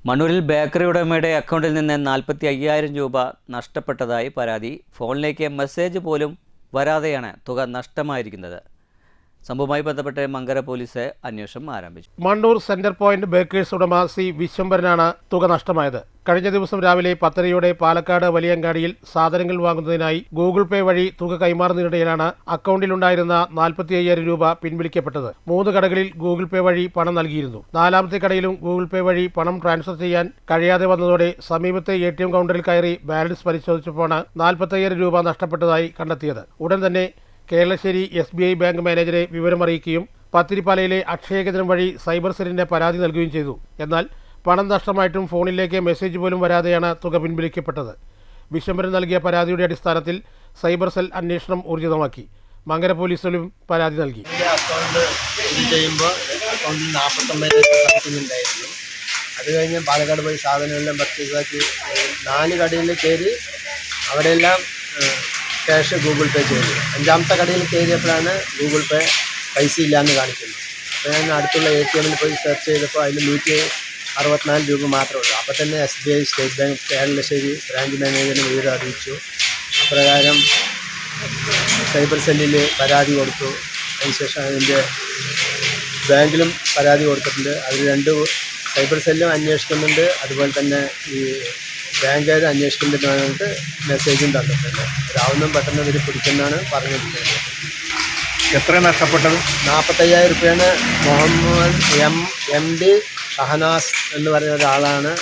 മണ്ണൂരിൽ bakery ഉടമയുടെ അക്കൗണ്ടിൽ നിന്ന് 45,000 രൂപ നഷ്ടപ്പെട്ടതായി പരാതി. ഫോണിലേക്ക് മെസ്സേജ് പോലും വരാതെയാണ് തുക നഷ്ടമായിരിക്കുന്നത്. സംഭവവുമായി ബന്ധപ്പെട്ട് മങ്കര പോലീസ് അന്വേഷണം ആരംഭിച്ചു. മണ്ണൂർ സെന്റർ പോയിന്റ് ബേക്കേഴ്സ് ഉടമ സി വിശ്വംഭരനാണ് തുക നഷ്ടമായത്. കഴിഞ്ഞ ദിവസം രാവിലെ 10:30 പാലക്കാട് വലിയങ്ങാടിയിൽ സാധനങ്ങൾ വാങ്ങുന്നതിനായി ഗൂഗിൾ പേ വഴി തുക കൈമാറുന്നതിനിടയിലാണ് അക്കൗണ്ടിലുണ്ടായിരുന്ന 45,000 രൂപ പിൻവലിക്കപ്പെട്ടത്. 3 കടകളിൽ ഗൂഗിൾ പേ വഴി പണം നൽകിയിരുന്നു. 4ാമത്തെ കടയിലും ഗൂഗിൾ പേ വഴി പണം ട്രാൻസ്ഫർ ചെയ്യാൻ കഴിയാതെ വന്നതോടെ സമീപത്തെ ATM കൗണ്ടറിൽ കയറി ബാലൻസ് പരിശോധിച്ചപ്പോഴാണ് 45,000 രൂപ നഷ്ടപ്പെട്ടതായി കണ്ടെത്തിയത്. ഉടൻ തന്നെ കേരളശ്ശേരി SBI ബാങ്ക് മാനേജരെ വിവരമറിയിക്കുകയും പത്തിരിപ്പാലയിലെ അക്ഷയ കേന്ദ്രം വഴി സൈബർ സെല്ലിന് പരാതി നൽകുകയും ചെയ്തു. എന്നാൽ പണം നഷ്ടമായിട്ടും ഫോണിലേക്ക് മെസ്സേജ് പോലും വരാതെയാണ് തുക പിൻവലിക്കപ്പെട്ടത്. വിശ്വംഭരൻ നൽകിയ പരാതിയുടെ അടിസ്ഥാനത്തിൽ സൈബർ സെൽ അന്വേഷണം ഊർജിതമാക്കി. മങ്കര പോലീസിലും പരാതി നൽകി. അത് കഴിഞ്ഞ് പാലക്കാട് പോയി സാധനമെല്ലാം പർച്ചേസാക്കി 4 കടയിൽ കയറി അവിടെയെല്ലാം ക്യാഷ് ഗൂഗിൾ പേ ചെയ്തു. 5ാമത്തെ കടയിൽ കയറിയപ്പോഴാണ് ഗൂഗിൾ പേ പൈസ ഇല്ലയെന്ന് കാണിക്കുന്നത്. അപ്പോൾ ഞാൻ അടുത്തുള്ള ATM പോയി സെർച്ച് ചെയ്തപ്പോൾ അതിൽ 164 രൂപ മാത്രമേ ഉള്ളൂ. അപ്പോൾ തന്നെ SBI state bank Keralassery branch മാനേജറിന് വിവരം അറിയിച്ചു. അപ്രകാരം സൈബർ സെല്ലിൽ പരാതി കൊടുത്തു. അതിനുശേഷം അതിൻ്റെ ബാങ്കിലും പരാതി കൊടുത്തിട്ടുണ്ട്. അതിൽ 2 സൈബർ സെല്ലും അന്വേഷിക്കുന്നുണ്ട്, അതുപോലെ തന്നെ ഈ ബാങ്കുകാർ അന്വേഷിക്കുന്നുണ്ട്. മെസ്സേജും തന്നിട്ടുണ്ട്. രാവുന്നും പെട്ടെന്ന് ഇവർ പിടിക്കുന്നതാണ് പറഞ്ഞിരിക്കുന്നത്. എത്ര നഷ്ടപ്പെട്ടത്? 45,000 രൂപയാണ്. മുഹമ്മദ് MD ഷഹനാസ് എന്ന് പറയുന്ന ഒരാളാണ്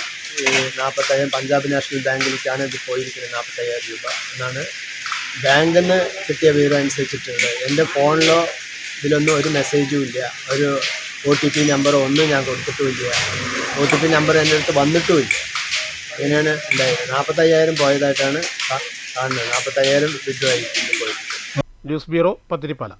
ഈ 45,000 പഞ്ചാബ് നാഷണൽ ബാങ്കിലേക്കാണ് ഇത് പോയിരിക്കുന്നത്. 45,000 രൂപ എന്നാണ് ബാങ്കിൽ നിന്ന് കിട്ടിയ വിവരം അനുസരിച്ചിട്ടുണ്ട്. എൻ്റെ ഫോണിലോ ഇതിലൊന്നും ഒരു മെസ്സേജും ഇല്ല, ഒരു OTP നമ്പറോ ഒന്നും ഞാൻ കൊടുത്തിട്ടുമില്ല. OTP നമ്പർ എൻ്റെ അടുത്ത് വന്നിട്ടുമില്ല. അങ്ങനെയാണ് ഉണ്ടായത്. 45,000 പോയതായിട്ടാണ് കാണുന്നത്. 45,000 വിഡ്രോ ആയിട്ട് പോയിട്ട്. News bureau, Pathiripala.